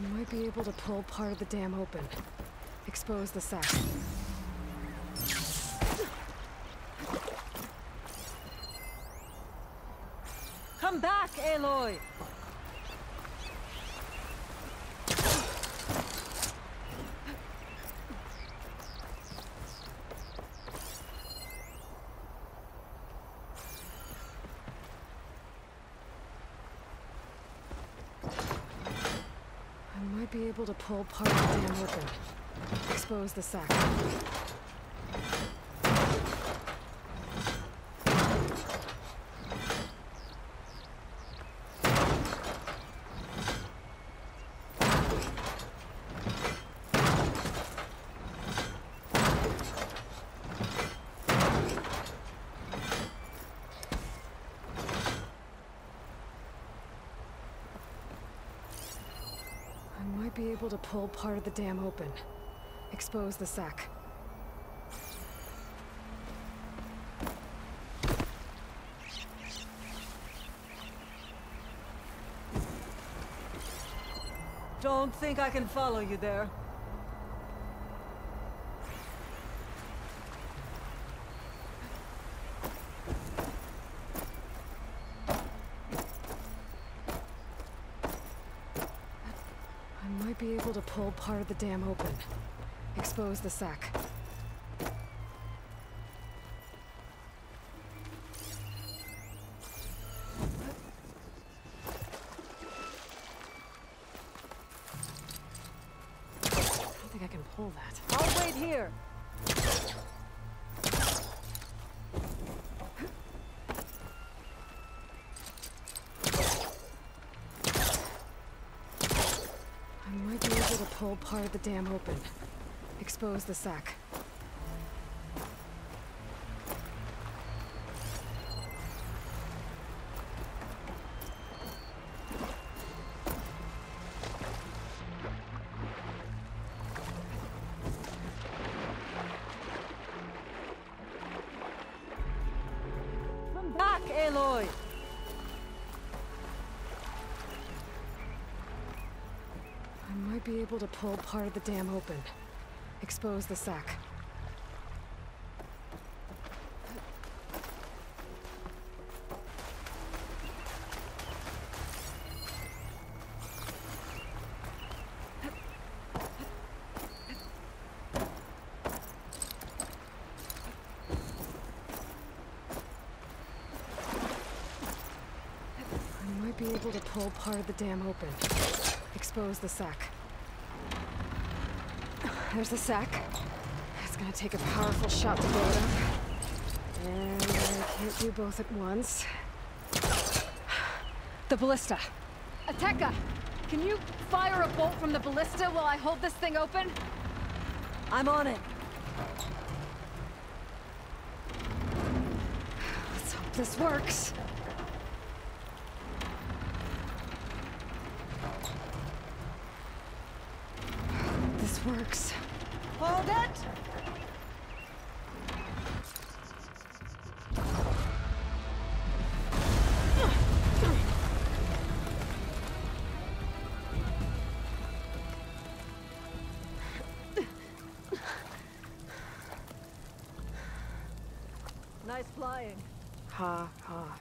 I might be able to pull part of the dam open. Expose the sack. Come back, Aloy! I might be able to pull part of the dam open. Expose the sack. I might be able to pull part of the dam open. Expose the sack. Don't think I can follow you there. I might be able to pull part of the dam open. Expose the sack. I don't think I can pull that. I'll wait here. I might be able to pull part of the dam open. Expose the sack. Come back, Aloy! I might be able to pull part of the dam open. Expose the sack. I might be able to pull part of the dam open. Expose the sack. There's the sack. It's gonna take a powerful shot to blow it up. And I can't do both at once. The ballista. Ateka, can you fire a bolt from the ballista while I hold this thing open? I'm on it. Let's hope this works. This works. Hold it! Nice flying. Ha ha.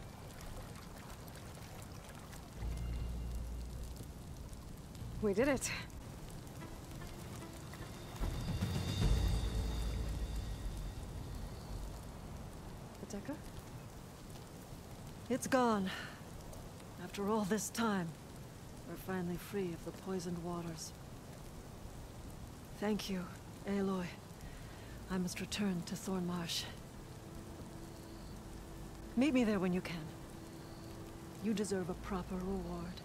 We did it. Ateka? It's gone. After all this time, we're finally free of the poisoned waters. Thank you, Aloy. I must return to Thornmarsh. Meet me there when you can. You deserve a proper reward.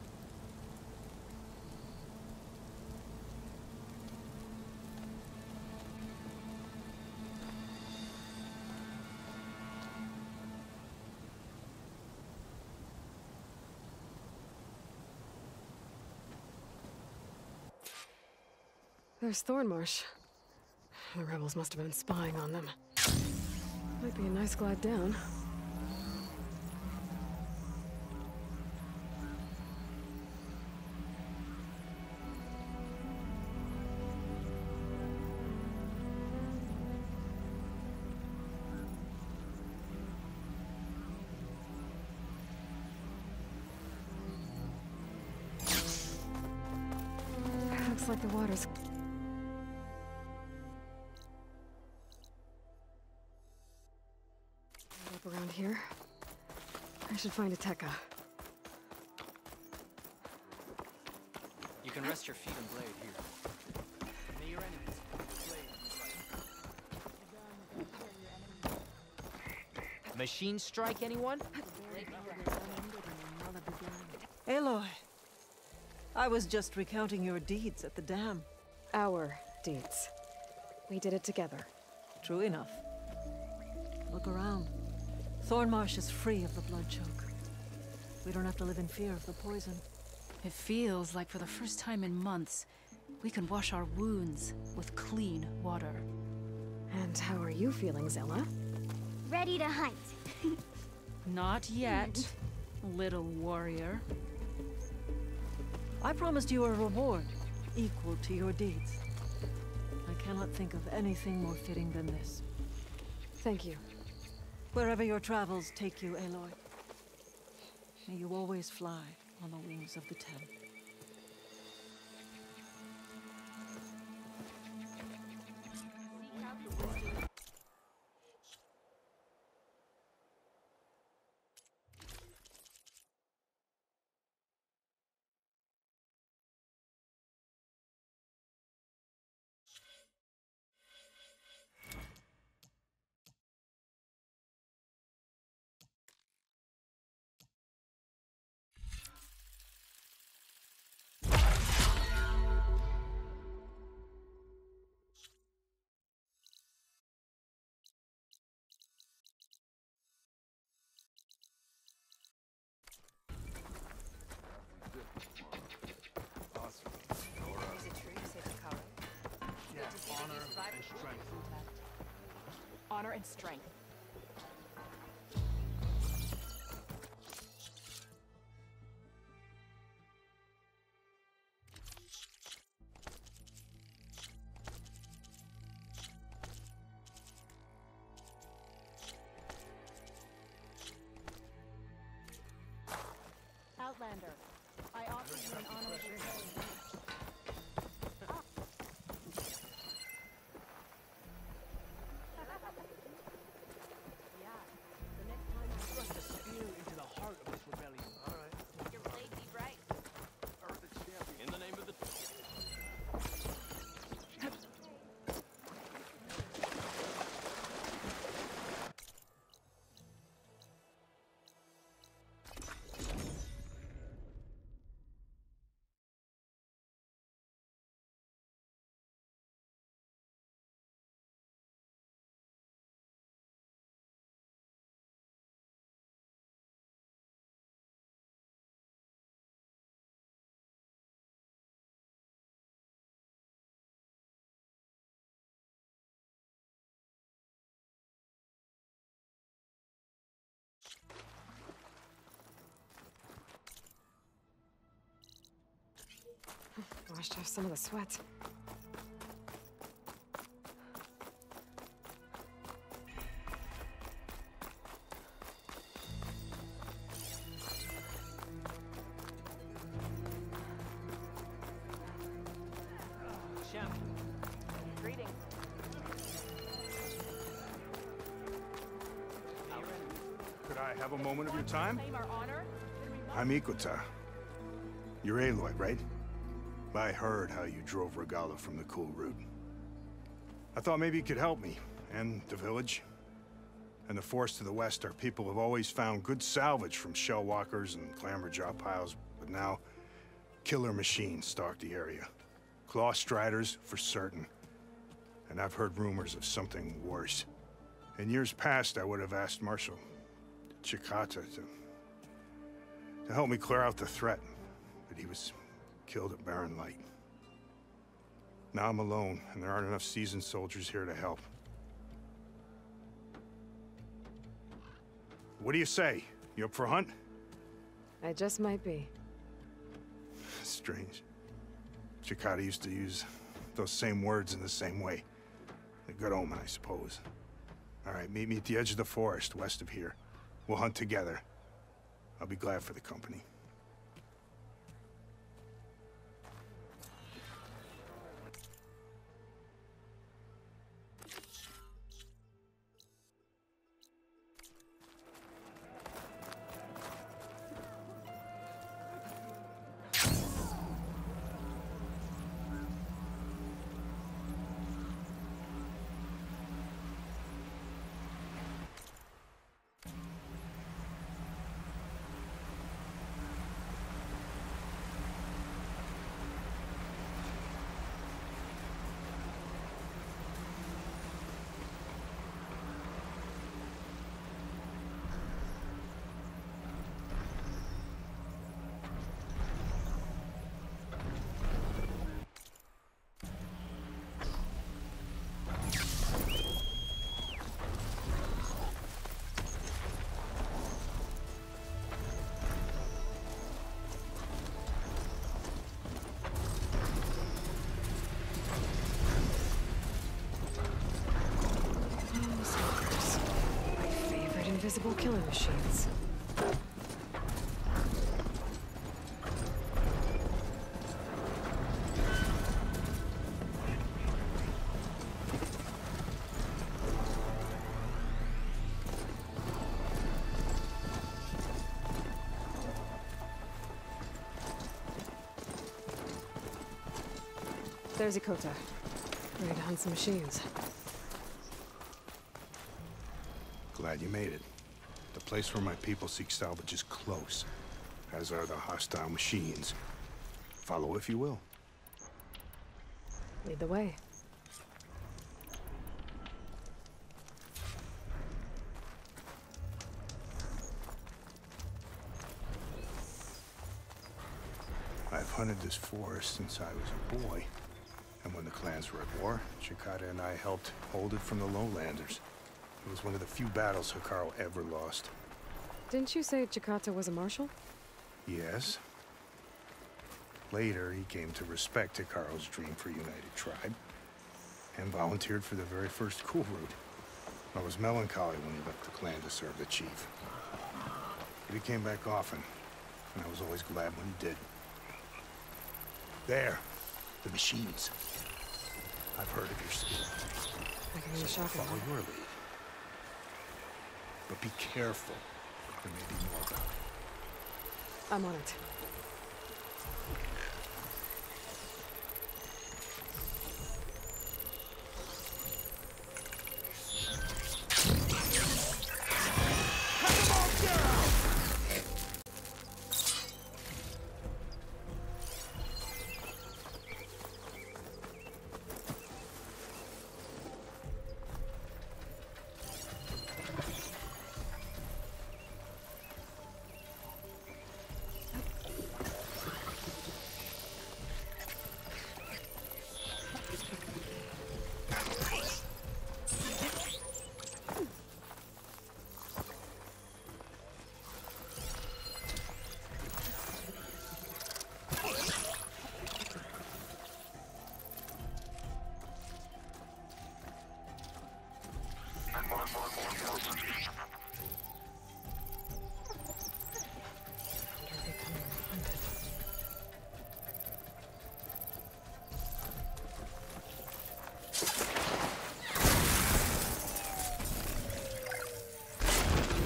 There's Thornmarsh. The rebels must have been spying on them. Might be a nice glide down. Looks like the water's... up around here. I should find a Tekka. You can rest your feet and blade here. May your enemies blade. Machine strike, anyone? Aloy, I was just recounting your deeds at the dam. Our deeds. We did it together. True enough. Look around. Thornmarsh is free of the blood choke. We don't have to live in fear of the poison. It feels like for the first time in months, we can wash our wounds with clean water. And how are you feeling, Zella? Ready to hunt. Not yet, little warrior. I promised you a reward equal to your deeds. I cannot think of anything more fitting than this. Thank you. Wherever your travels take you, Aloy, may you always fly on the wings of the Ten. Honor and strength. Outlander, I offer you an honorable grave. Washed off some of the sweat. Champion. Greetings. Could I have a moment of your time? Claim our honor? I'm Ikota. You're Aloy, right? I heard how you drove Regala from the cool route. I thought maybe you could help me, and the village. And the forest to the west, our people have always found good salvage from shell walkers and clamber drop piles, but now, killer machines stalk the area. Claw striders, for certain. And I've heard rumors of something worse. In years past, I would have asked Marshal Chikata to help me clear out the threat, but he was killed at Barren Light. Now I'm alone, and there aren't enough seasoned soldiers here to help. What do you say? You up for a hunt? I just might be. Strange. Chikata used to use those same words in the same way. A good omen, I suppose. All right, meet me at the edge of the forest, west of here. We'll hunt together. I'll be glad for the company. invisible killing machines. There's Ikota. Ready to hunt some machines. Glad you made it. The place where my people seek salvage is close, as are the hostile machines. Follow if you will. Lead the way. I've hunted this forest since I was a boy. And when the clans were at war, Chikata and I helped hold it from the lowlanders. It was one of the few battles Hikaru ever lost. Didn't you say Chikata was a marshal? Yes. Later, he came to respect Hikaru's dream for a united tribe, and volunteered for the very first cool route. I was melancholy when he left the clan to serve the chief. But he came back often, and I was always glad when he did. There, the machines. I've heard of your skill. I can use So I'll shotgun. follow your lead. But be careful. There may be more about it. I'm on it.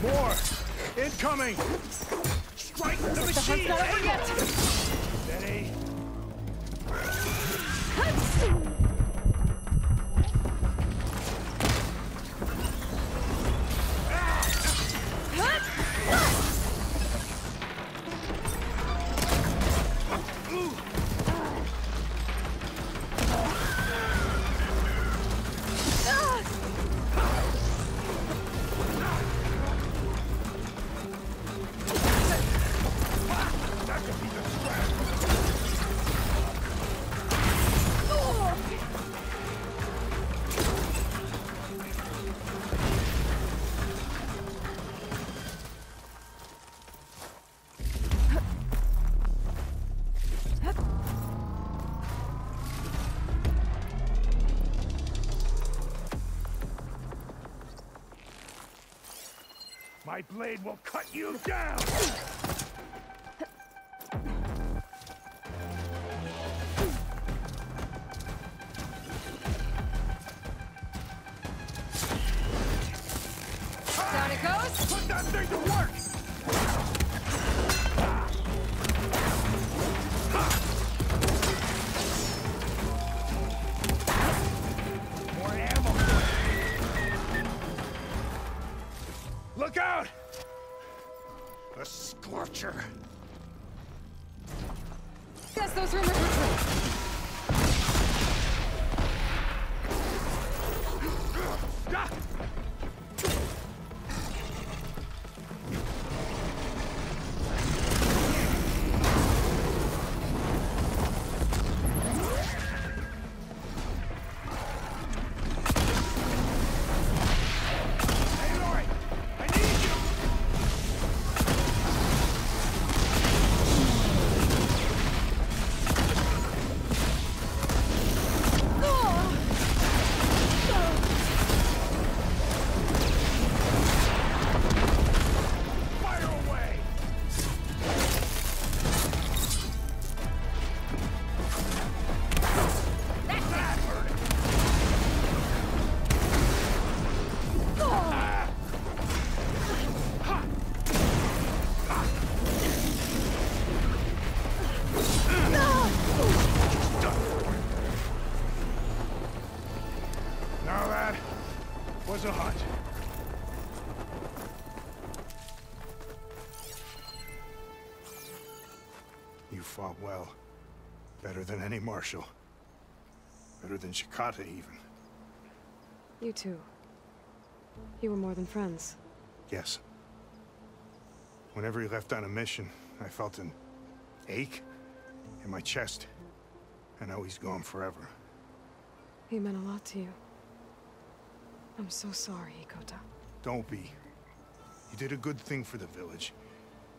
More! Incoming! Strike the machine! Not over yet! Steady. My blade will cut you down! Down it goes! Put that thing to work! More ammo! Look out! A scorcher! Guess those rumors were true. Ah! Hey, Lori! I need you! you fought well. Better than any marshal. Better than Shikata, even. You too. You were more than friends. Yes. Whenever he left on a mission, I felt an ache in my chest. And now he's gone forever. He meant a lot to you. I'm so sorry, Ikota. Don't be. You did a good thing for the village,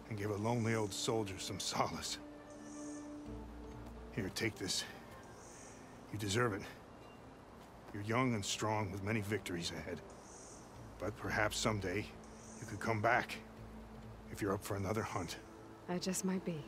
and gave a lonely old soldier some solace. Here, take this. You deserve it. You're young and strong with many victories ahead. But perhaps someday, you could come back. If you're up for another hunt. I just might be.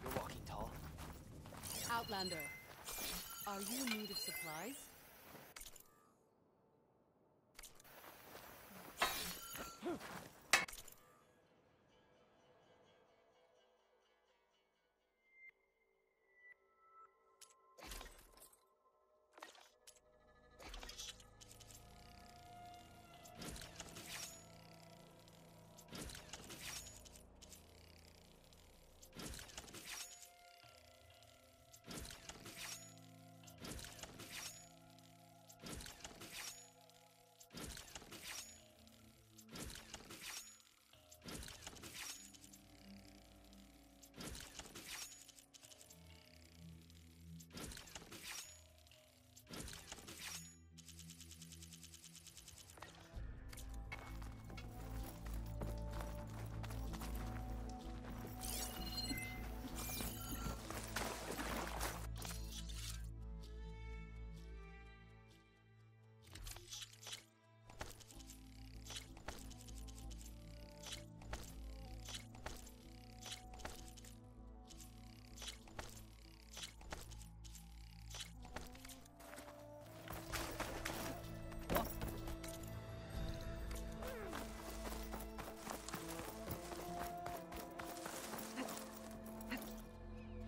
You're walking tall. Outlander, are you in need of supplies?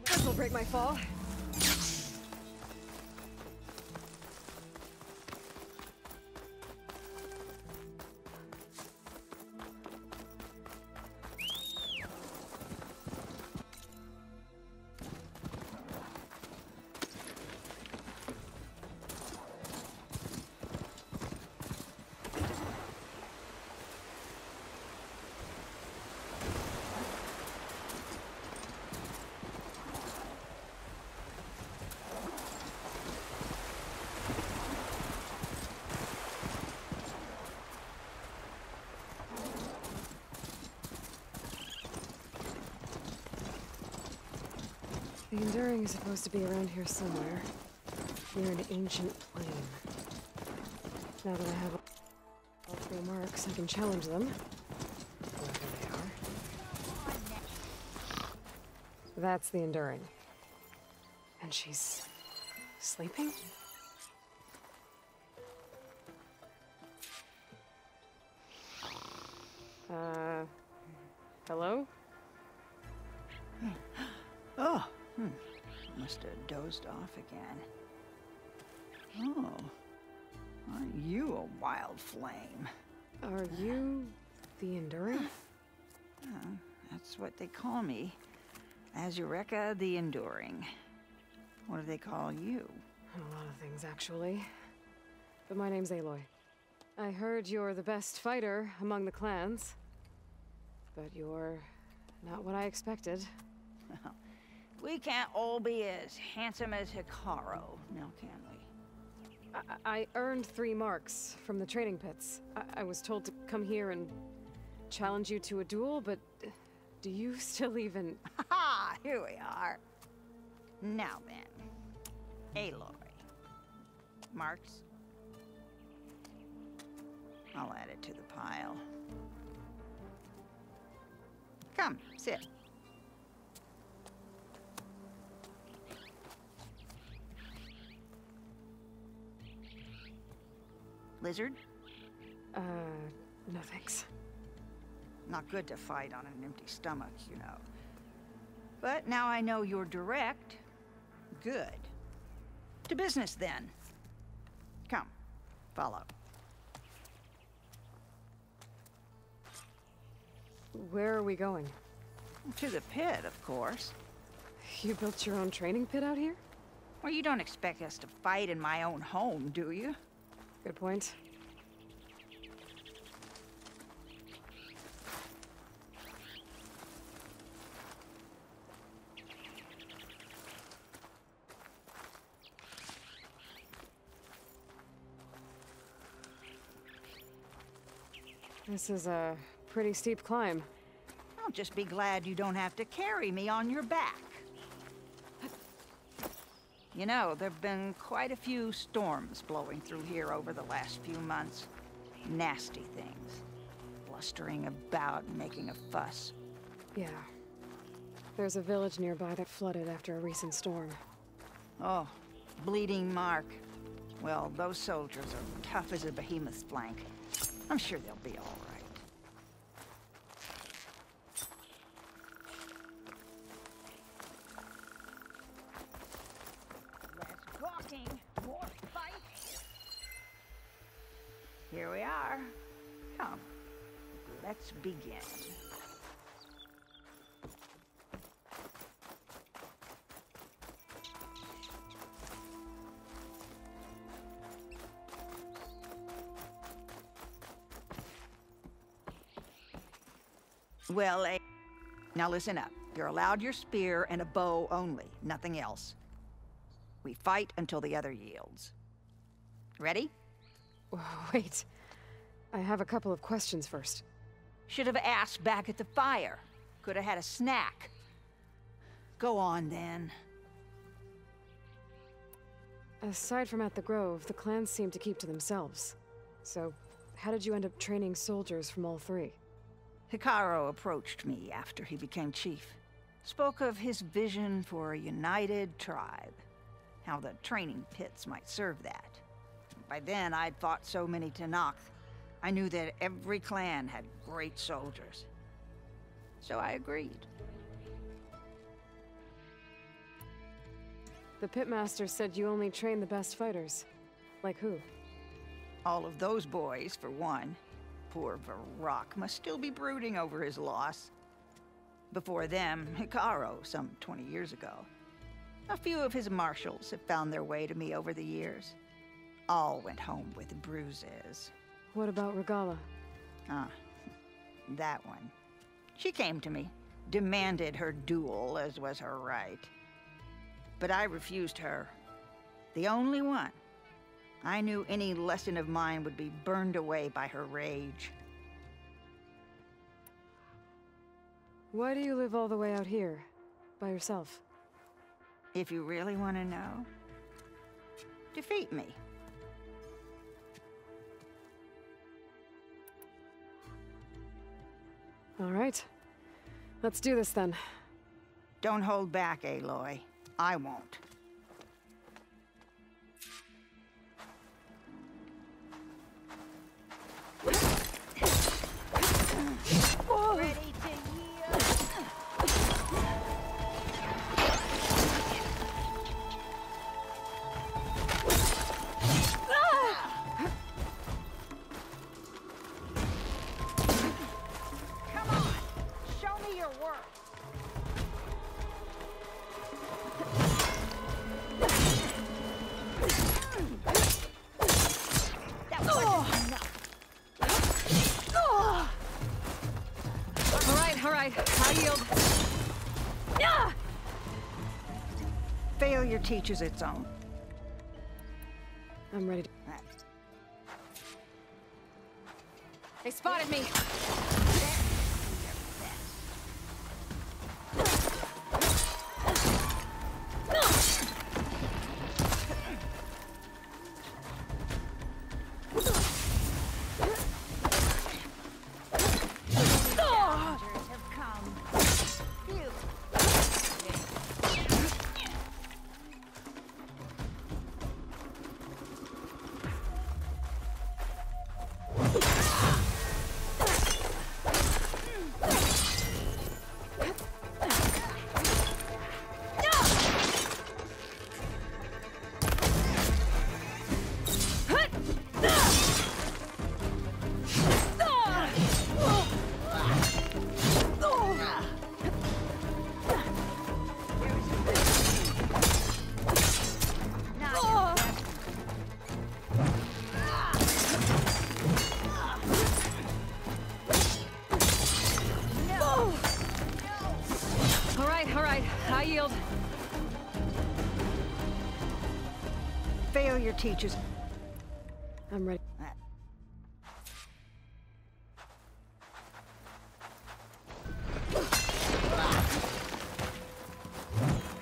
This'll break my fall. The Enduring is supposed to be around here somewhere, near an ancient plain. Now that I have all three marks, I can challenge them, wherever they are. That's the Enduring. And she's sleeping? Hello? Oh, must have dozed off again. Oh. Aren't you a wild flame? Are you the Enduring? That's what they call me. Azureka the Enduring. What do they call you? A lot of things, actually. But my name's Aloy. I heard you're the best fighter among the clans. But you're not what I expected. We can't all be as handsome as Hikaru, now can we? I earned 3 marks from the training pits. I was told to come here and challenge you to a duel, but do you still even... Ha! Here we are. Now then, Aloy. Marks? I'll add it to the pile. Come, sit. Lizard? No thanks. Not good to fight on an empty stomach, you know. But now I know you're direct. Good. To business, then. Come, follow. Where are we going? To the pit, of course. You built your own training pit out here? Well, you don't expect us to fight in my own home, do you? Good point. This is a pretty steep climb. I'll just be glad you don't have to carry me on your back. You know, there've been quite a few storms blowing through here over the last few months. Nasty things. Blustering about and making a fuss. Yeah. There's a village nearby that flooded after a recent storm. Oh, Bleeding Mark. Well, those soldiers are tough as a behemoth's flank. I'm sure they'll be all right. Less talking, more fight. Here we are. Come, let's begin. Well, now listen up. You're allowed your spear and a bow only, nothing else. We fight until the other yields. Ready? Wait. I have a couple of questions first. Should have asked back at the fire. Could have had a snack. Go on, then. Aside from at the Grove, the clans seem to keep to themselves. So, how did you end up training soldiers from all 3? Hikaru approached me after he became chief. Spoke of his vision for a united tribe. How the training pits might serve that. By then, I'd fought so many Tenakth. I knew that every clan had great soldiers. So I agreed. The pitmaster said you only train the best fighters. Like who? All of those boys, for one. Poor Varrock must still be brooding over his loss. Before them, Hikaru, some 20 years ago. A few of his marshals have found their way to me over the years. All went home with bruises. What about Regala? Ah, that one. She came to me, demanded her duel, as was her right. But I refused her. The only one. I knew any lesson of mine would be burned away by her rage. Why do you live all the way out here, by yourself? If you really want to know, defeat me. All right. Let's do this then. Don't hold back, Aloy. I won't. Ready to yield? Failure teaches its own. I'm ready to... They spotted me! High yield. Failure teaches. I'm ready.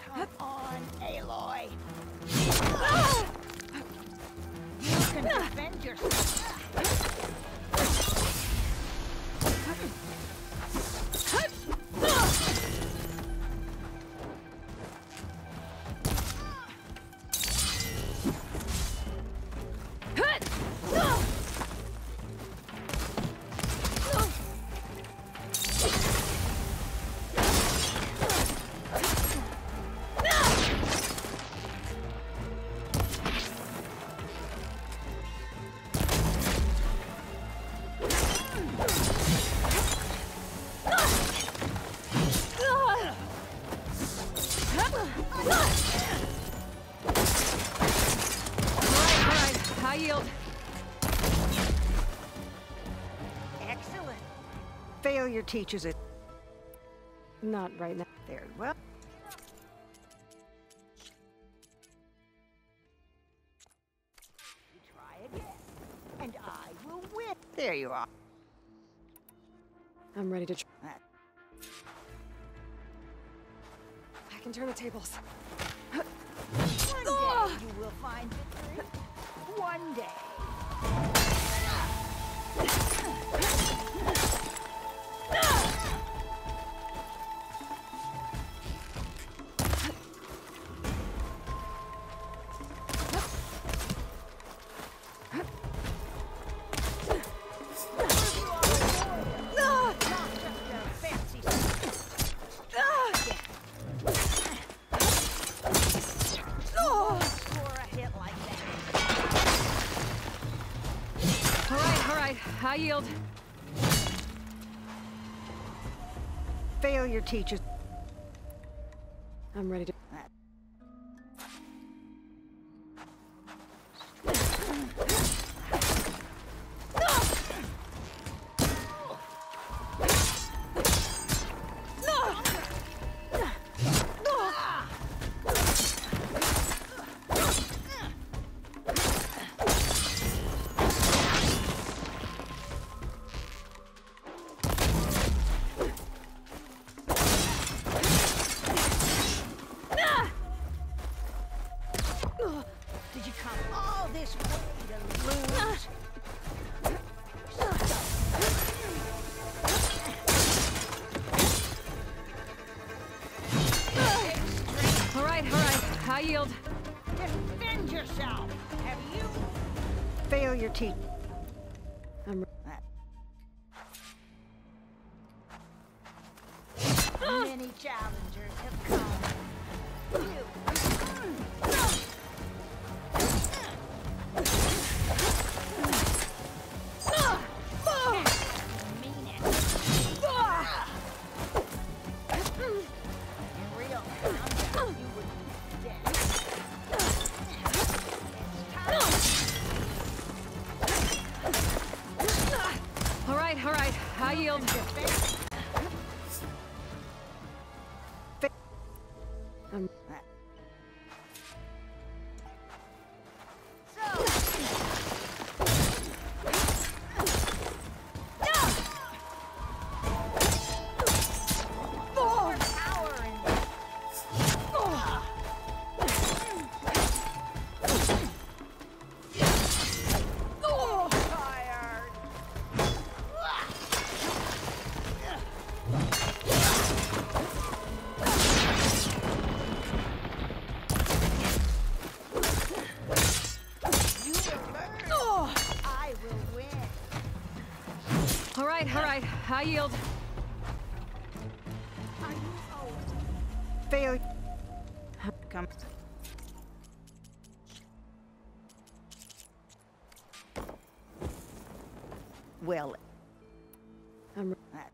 Come on, Aloy. You can defend yourself. High yield. Excellent. Failure teaches it. Not right now. Very well. You try again, and I will win. There you are. I'm ready to... That- I can turn the tables. One day you will find victory. One day. High yield. Failure teaches. I'm ready to... Did you come all this way to lose? All right. High yield. Defend yourself. Have you? Failure teach. I'm... Many challengers have come. All right. High yield. I'm... all right. I yield. Fail. Come. Well, I'm that.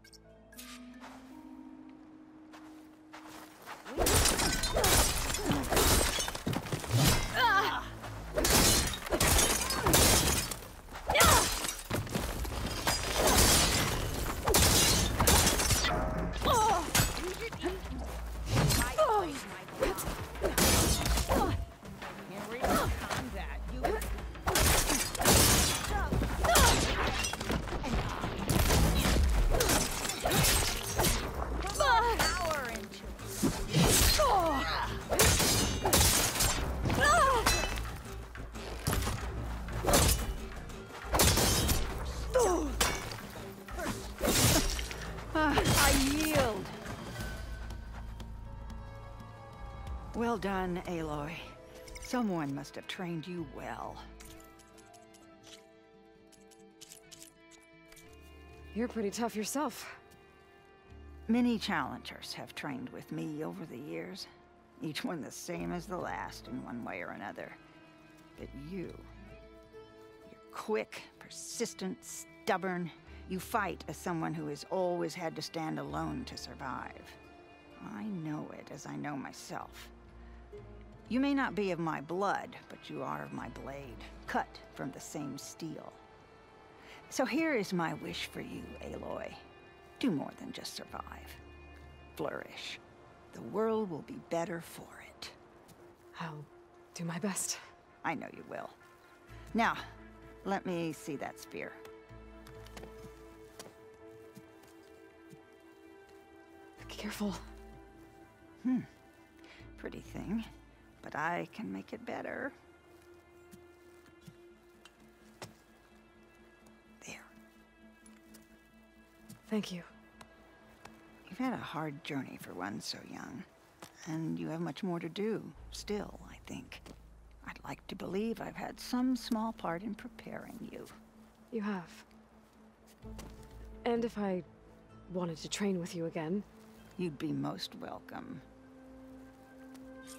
I yield. Well done, Aloy. Someone must have trained you well. You're pretty tough yourself. Many challengers have trained with me over the years, each one the same as the last in one way or another. But you're quick, persistent, stubborn. You fight as someone who has always had to stand alone to survive. I know it as I know myself. You may not be of my blood, but you are of my blade, cut from the same steel. So here is my wish for you, Aloy. Do more than just survive. Flourish. The world will be better for it. I'll do my best. I know you will. Now, let me see that spear. Careful. Pretty thing, but I can make it better. There. Thank you. You've had a hard journey for one so young, and you have much more to do, still, I think. I'd like to believe I've had some small part in preparing you. You have. And if I wanted to train with you again, You'd be most welcome. Less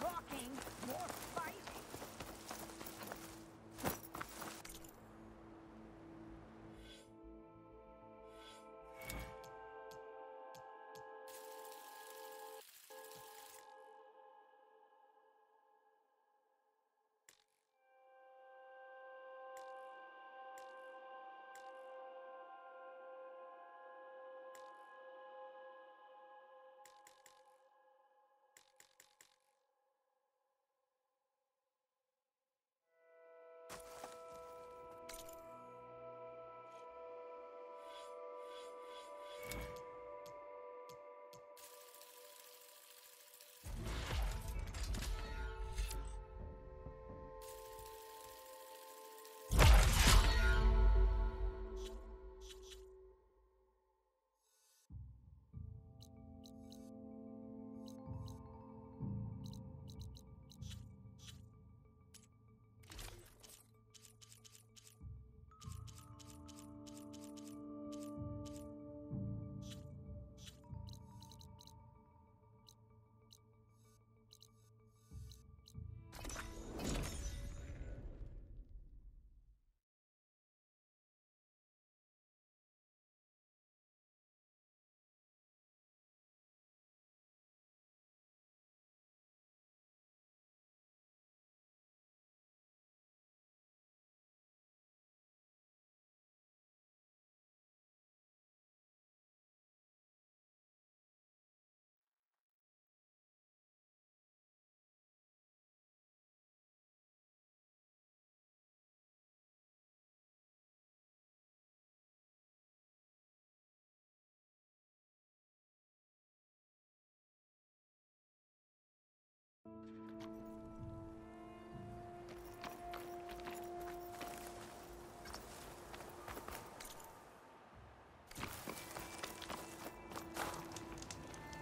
talking, more fighting.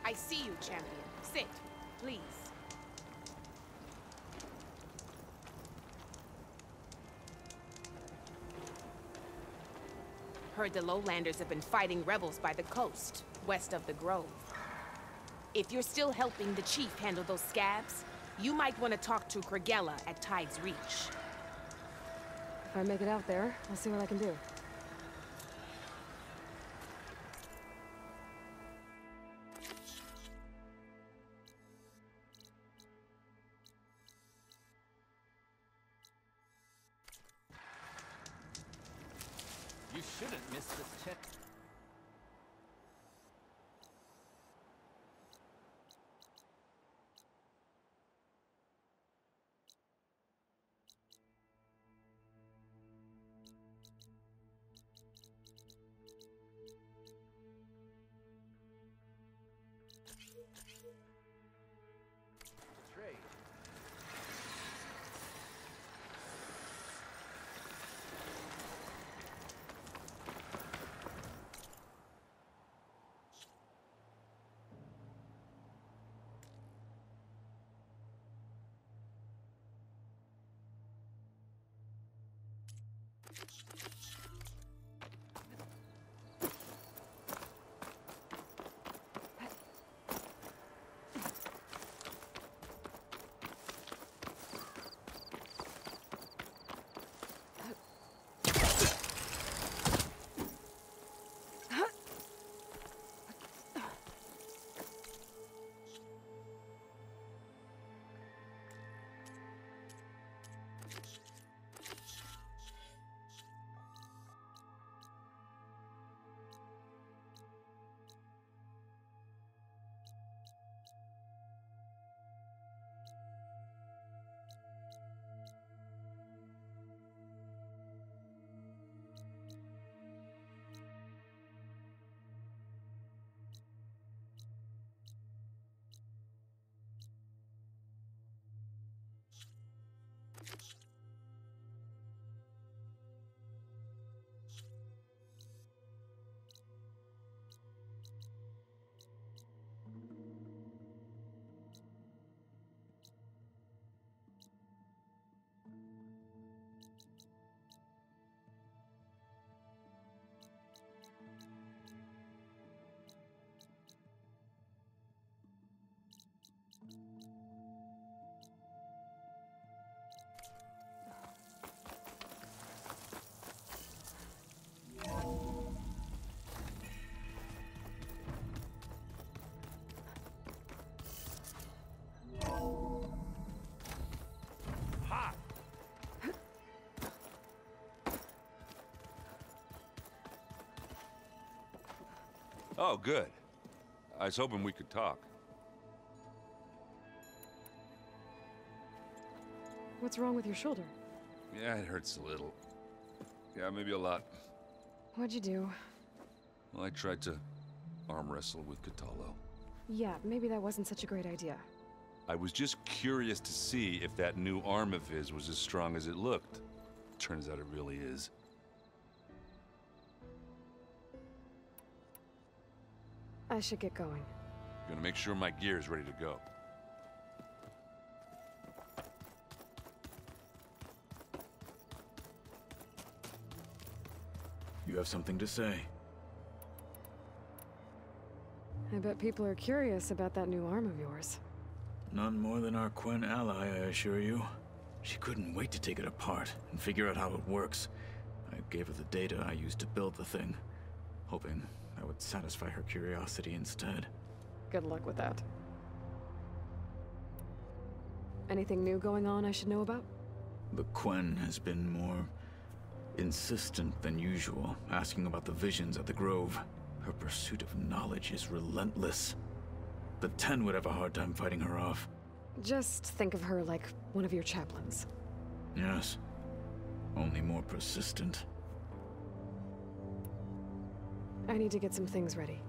I see you, champion. Sit, please. Heard the lowlanders have been fighting rebels by the coast, west of the grove. If you're still helping the chief handle those scabs, you might want to talk to Kragella at Tide's Reach. If I make it out there, I'll see what I can do. You shouldn't miss this tip. Trade. Oh, good. I was hoping we could talk. What's wrong with your shoulder? Yeah, it hurts a little. Yeah, maybe a lot. What'd you do? Well, I tried to arm wrestle with Catallo. Yeah, maybe that wasn't such a great idea. I was just curious to see if that new arm of his was as strong as it looked. Turns out it really is. I should get going. Gonna make sure my gear is ready to go. You have something to say? I bet people are curious about that new arm of yours. None more than our Quen ally, I assure you. She couldn't wait to take it apart and figure out how it works. I gave her the data I used to build the thing, hoping that would satisfy her curiosity instead. Good luck with that. Anything new going on I should know about? The Quen has been more insistent than usual, asking about the visions at the Grove. Her pursuit of knowledge is relentless. The Ten would have a hard time fighting her off. Just think of her like one of your chaplains. Yes. Only more persistent. I need to get some things ready.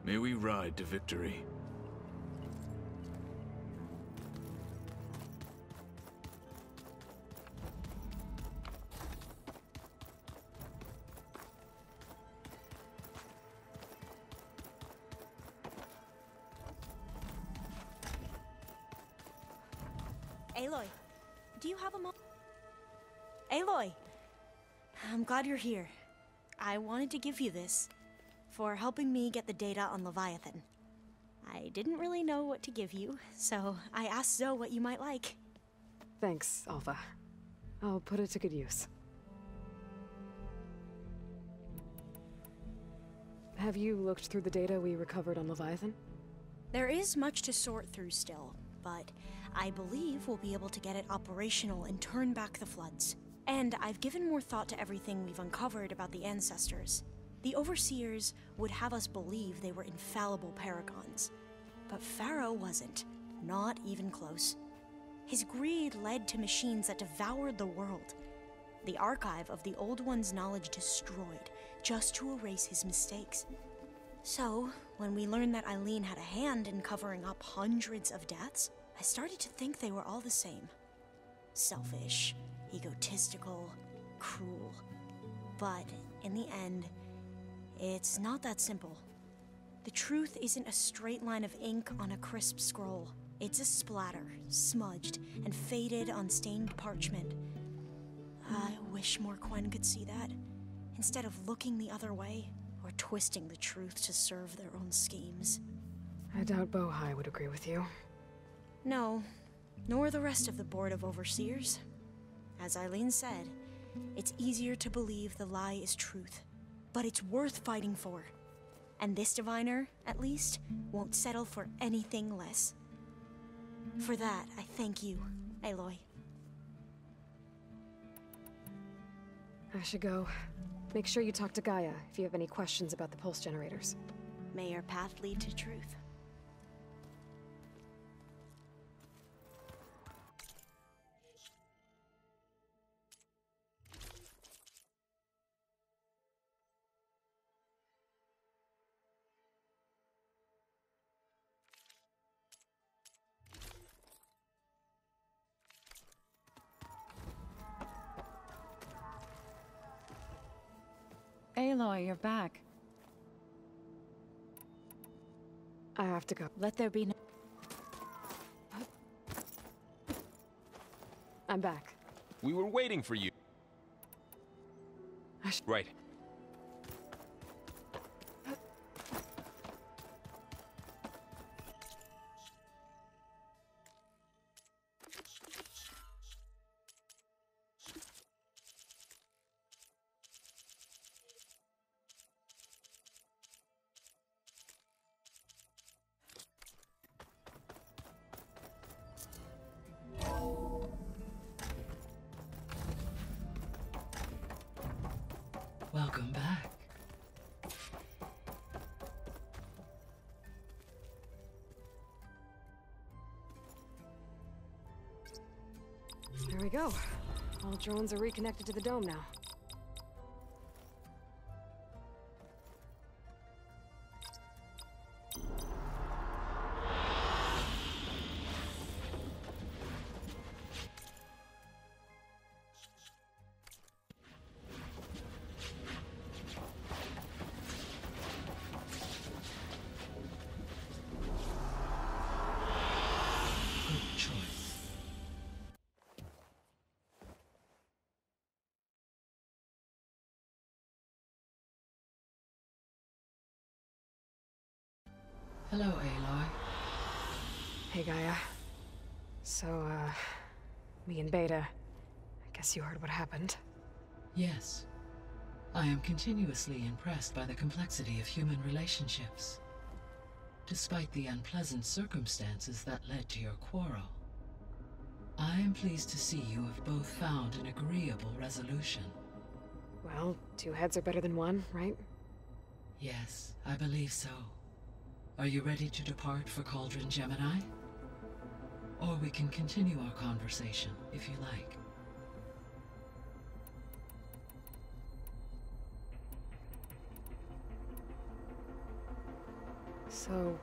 May we ride to victory. Aloy, do you have a moment? Aloy! I'm glad you're here. I wanted to give you this for helping me get the data on Leviathan. I didn't really know what to give you, so I asked Zoe what you might like. Thanks, Alpha. I'll put it to good use. Have you looked through the data we recovered on Leviathan? There is much to sort through still, but I believe we'll be able to get it operational and turn back the floods. And I've given more thought to everything we've uncovered about the ancestors. The Overseers would have us believe they were infallible paragons. But Pharaoh wasn't. Not even close. His greed led to machines that devoured the world. The archive of the Old One's knowledge destroyed, just to erase his mistakes. So, when we learned that Eileen had a hand in covering up hundreds of deaths, I started to think they were all the same. Selfish, egotistical, cruel. But in the end, it's not that simple. The truth isn't a straight line of ink on a crisp scroll. It's a splatter, smudged and faded on stained parchment. I wish more Quen could see that, instead of looking the other way or twisting the truth to serve their own schemes. I doubt Bohai would agree with you. No, nor the rest of the Board of Overseers. As Eileen said, it's easier to believe the lie is truth, but it's worth fighting for. And this diviner, at least, won't settle for anything less. For that, I thank you, Aloy. I should go. Make sure you talk to Gaia if you have any questions about the pulse generators. May your path lead to truth. Aloy, you're back. I have to go. Let there be no... I'm back. We were waiting for you. Right. Welcome back. There we go. All drones are reconnected to the dome now. Good choice. Hello, Aloy. Hey, Gaia. So, me and Beta, I guess you heard what happened. Yes. I am continuously impressed by the complexity of human relationships. Despite the unpleasant circumstances that led to your quarrel, I am pleased to see you have both found an agreeable resolution. Well, two heads are better than one, right? Yes, I believe so. Are you ready to depart for Cauldron Gemini? Or we can continue our conversation, if you like. So,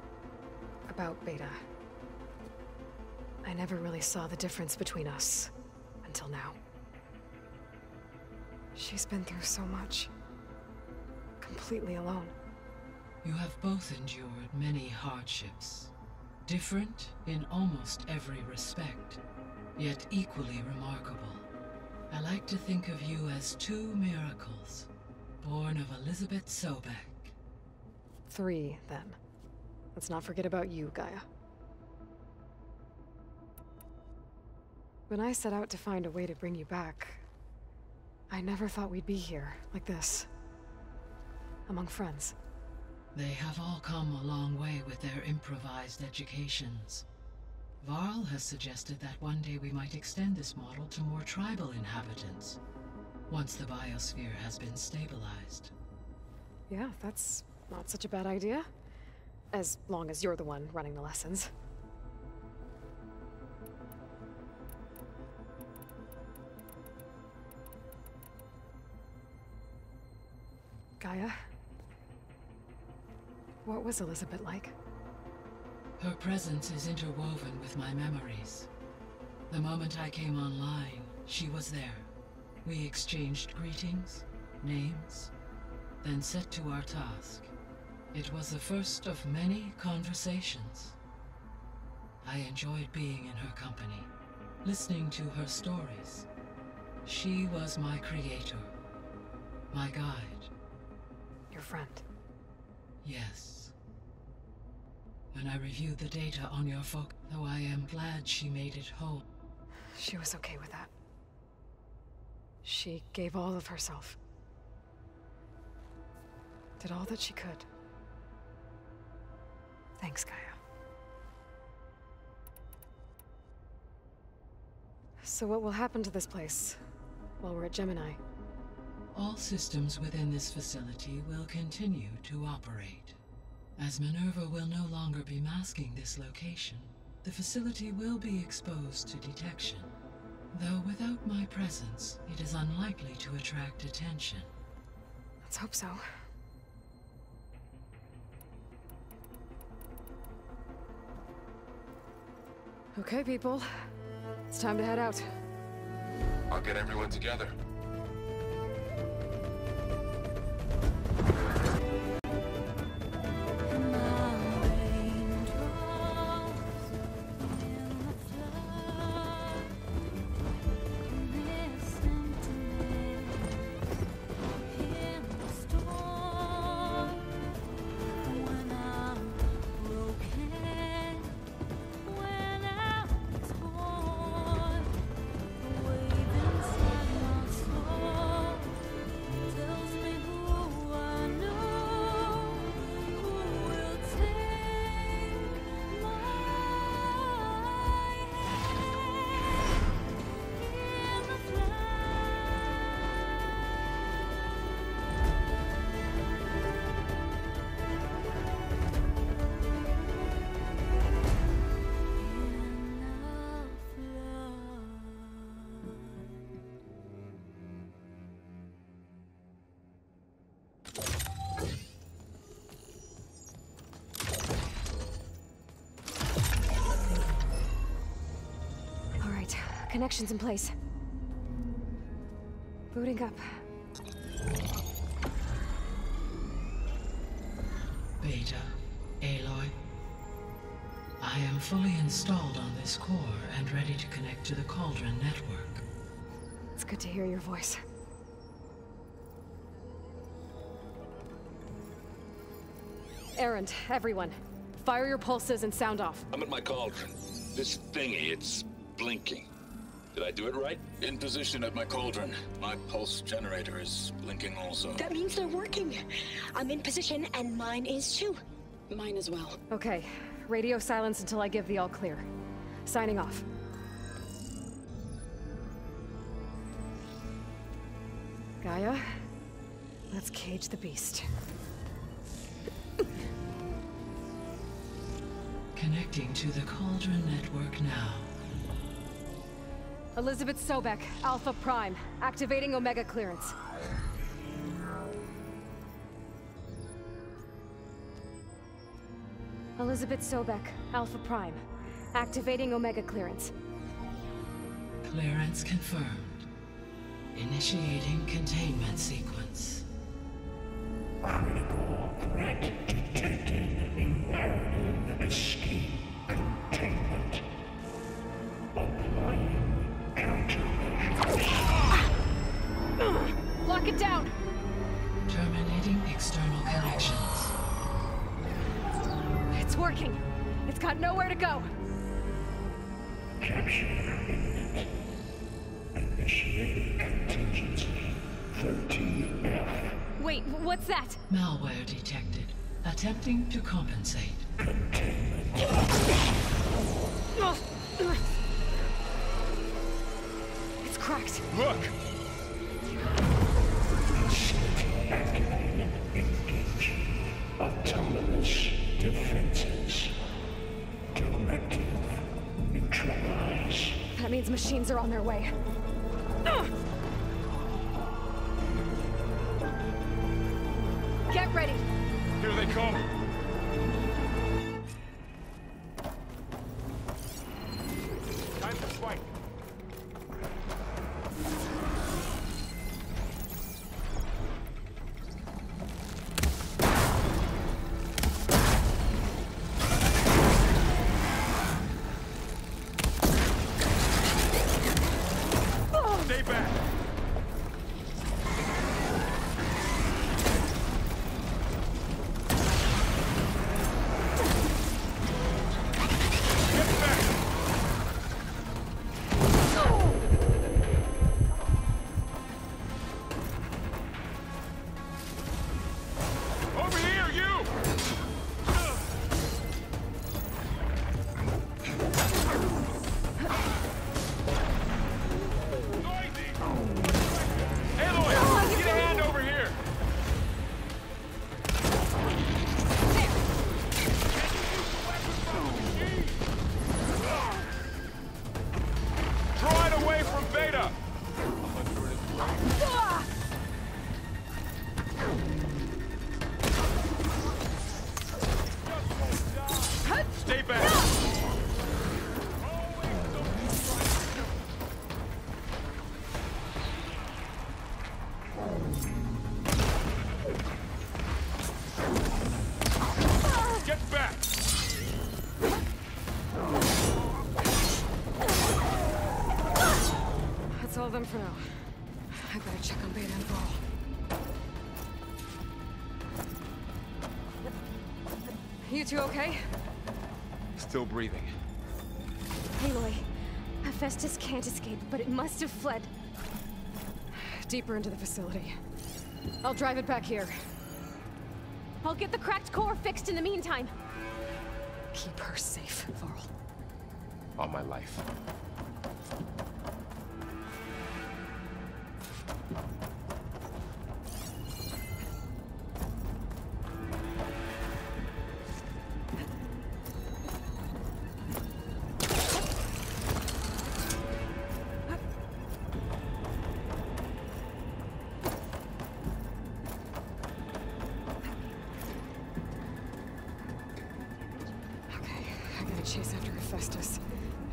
about Beta. I never really saw the difference between us, until now. She's been through so much. Completely alone. You have both endured many hardships. Different in almost every respect, yet equally remarkable. I like to think of you as two miracles, born of Elizabeth Sobek. 3, then. Let's not forget about you, Gaia. When I set out to find a way to bring you back, I never thought we'd be here, like this. Among friends. They have all come a long way with their improvised educations. Varl has suggested that one day we might extend this model to more tribal inhabitants, once the biosphere has been stabilized. Yeah, that's not such a bad idea. As long as you're the one running the lessons. Gaia? What was Elizabeth like? Her presence is interwoven with my memories. The moment I came online, she was there. We exchanged greetings, names, then set to our task. It was the first of many conversations. I enjoyed being in her company, listening to her stories. She was my creator, my guide. Your friend? Yes. When I reviewed the data on your folk, though I am glad she made it whole. She was okay with that. She gave all of herself. Did all that she could. Thanks, Gaia. So what will happen to this place while we're at Gemini? All systems within this facility will continue to operate. As Minerva will no longer be masking this location, the facility will be exposed to detection. Though without my presence, it is unlikely to attract attention. Let's hope so. Okay, people. It's time to head out. I'll get everyone together. Connections in place. Booting up. Beta, Aloy. I am fully installed on this core and ready to connect to the Cauldron network. It's good to hear your voice. Errand, everyone. Fire your pulses and sound off. I'm at my cauldron. This thingy, it's blinking. Did I do it right? In position at my cauldron. My pulse generator is blinking also. That means they're working. I'm in position, and mine is too. Mine as well. Okay. Radio silence until I give the all clear. Signing off. Gaia, let's cage the beast. Connecting to the Cauldron network now. Elizabeth Sobek, Alpha Prime, activating Omega clearance. Elizabeth Sobek, Alpha Prime, activating Omega clearance. Clearance confirmed. Initiating containment sequence. Critical threat detected. Inherited escape containment. Applying countermeasures. Lock it down! It's got nowhere to go. Capture imminent. Initiate contingency 13F. Wait, what's that? Malware detected. Attempting to compensate. It's cracked. Look! Activated. Engage. Autonomous defenses. Directive. Neutralize. That means machines are on their way. Get ready. Here they come. Time to fight. Stay back. Over here, you! Aloy, get a hand over here! Draw it away from Beta! Stay back! Get back! That's all of them for now. I better check on Beta and Varl. You two okay? Still breathing. Aloy, Hephaestus can't escape, but it must have fled. Deeper into the facility. I'll drive it back here. I'll get the cracked core fixed in the meantime. Keep her safe, Varl. All my life. Chase after Hephaestus.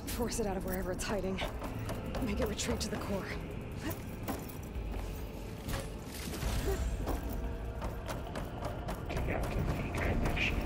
Force it out of wherever it's hiding. Make it retreat to the core. Deactivate connection.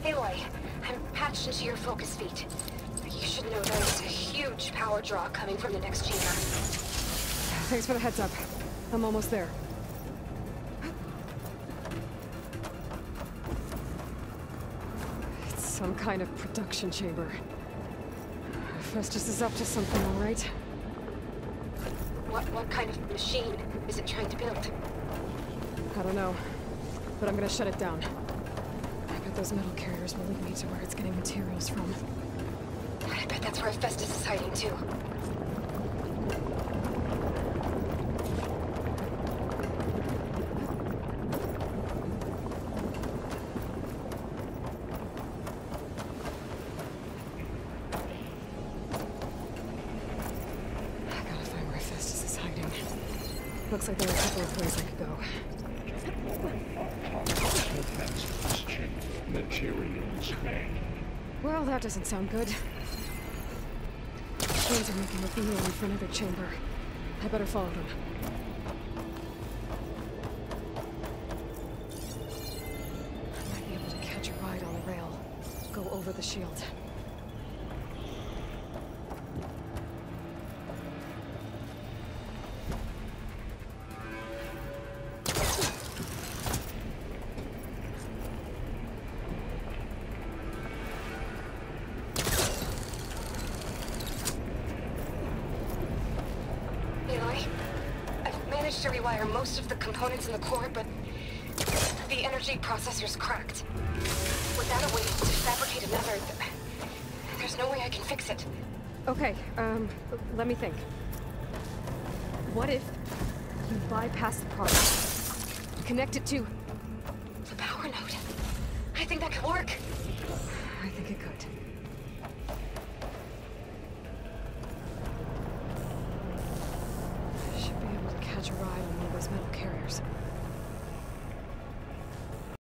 Aloy, I'm patched into your focus feed. You should know there's a huge power draw coming from the next chamber. Thanks for the heads up. I'm almost there. It's some kind of production chamber. Hephaestus is up to something, all right? What kind of machine is it trying to build? I don't know, but I'm gonna shut it down. I bet those metal carriers will lead me to where it's getting materials from. I bet that's where Hephaestus is hiding too. Looks like there are a couple of ways I could go. Materials bank. Well, that doesn't sound good. Chains are making a beeline for another chamber. I better follow them. I might be able to catch a ride on the rail. Go over the shield. To rewire most of the components in the core, but the energy processor's cracked. Without a way to fabricate another, there's no way I can fix it. Okay, let me think. What if you bypass the process? Connect it to the power node. I think that could work.